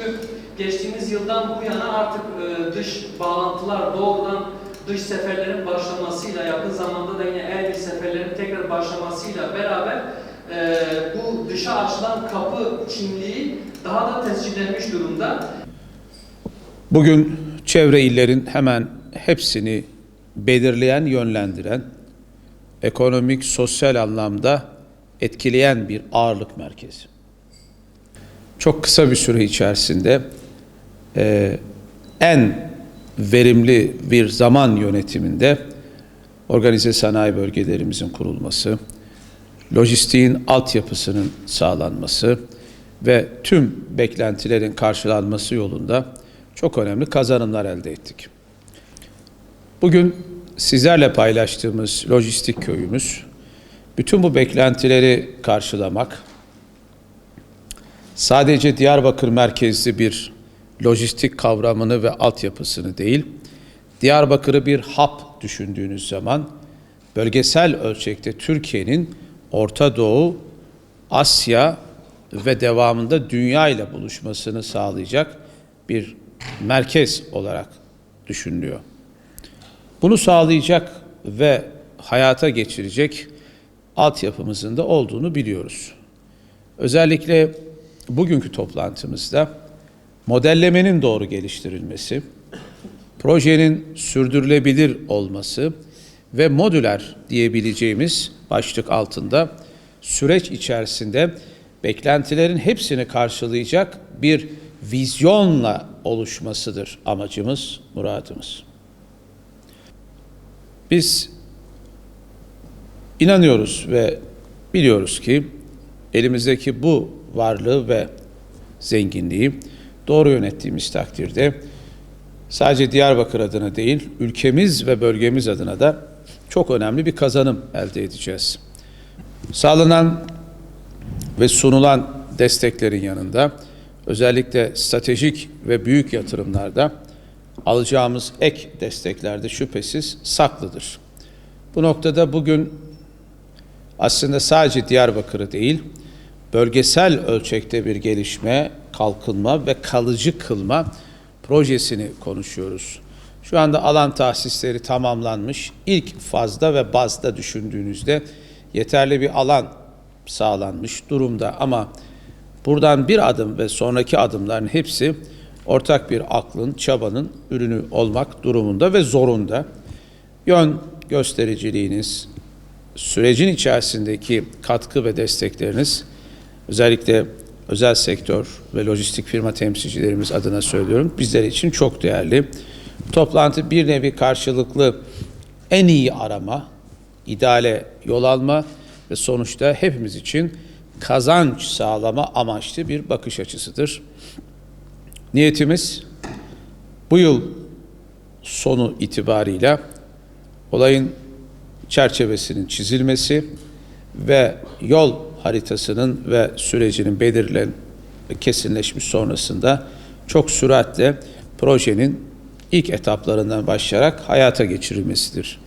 Çünkü geçtiğimiz yıldan bu yana artık dış bağlantılar doğrudan dış seferlerin başlamasıyla, yakın zamanda da yine el seferlerin tekrar başlamasıyla beraber bu dışa açılan kapı kimliği daha da tescillenmiş durumda. Bugün çevre illerin hemen hepsini belirleyen, yönlendiren, ekonomik, sosyal anlamda etkileyen bir ağırlık merkezi. Çok kısa bir süre içerisinde en verimli bir zaman yönetiminde organize sanayi bölgelerimizin kurulması, lojistiğin altyapısının sağlanması ve tüm beklentilerin karşılanması yolunda çok önemli kazanımlar elde ettik. Bugün sizlerle paylaştığımız lojistik köyümüz, bütün bu beklentileri karşılamak, sadece Diyarbakır merkezli bir lojistik kavramını ve altyapısını değil, Diyarbakır'ı bir hub düşündüğünüz zaman, bölgesel ölçekte Türkiye'nin Orta Doğu, Asya ve devamında dünya ile buluşmasını sağlayacak bir merkez olarak düşünülüyor. Bunu sağlayacak ve hayata geçirecek altyapımızın da olduğunu biliyoruz. Özellikle bugünkü toplantımızda modellemenin doğru geliştirilmesi, projenin sürdürülebilir olması ve modüler diyebileceğimiz başlık altında süreç içerisinde beklentilerin hepsini karşılayacak bir vizyonla oluşmasıdır amacımız, muradımız. Biz inanıyoruz ve biliyoruz ki elimizdeki bu varlığı ve zenginliği doğru yönettiğimiz takdirde sadece Diyarbakır adına değil, ülkemiz ve bölgemiz adına da çok önemli bir kazanım elde edeceğiz. Sağlanan ve sunulan desteklerin yanında özellikle stratejik ve büyük yatırımlarda alacağımız ek desteklerde şüphesiz saklıdır. Bu noktada bugün aslında sadece Diyarbakır'ı değil, bölgesel ölçekte bir gelişme, kalkınma ve kalıcı kılma projesini konuşuyoruz. Şu anda alan tahsisleri tamamlanmış. İlk fazda ve bazda düşündüğünüzde yeterli bir alan sağlanmış durumda ama buradan bir adım ve sonraki adımların hepsi ortak bir aklın, çabanın ürünü olmak durumunda ve zorunda. Yön göstericiliğiniz, sürecin içerisindeki katkı ve destekleriniz, özellikle özel sektör ve lojistik firma temsilcilerimiz adına söylüyorum, bizler için çok değerli. Toplantı bir nevi karşılıklı en iyi arama, ideale yol alma ve sonuçta hepimiz için kazanç sağlama amaçlı bir bakış açısıdır. Niyetimiz bu yıl sonu itibarıyla olayın çerçevesinin çizilmesi ve yol haritasının ve sürecinin belirlen kesinleşmiş sonrasında çok süratle projenin ilk etaplarından başlayarak hayata geçirilmesidir.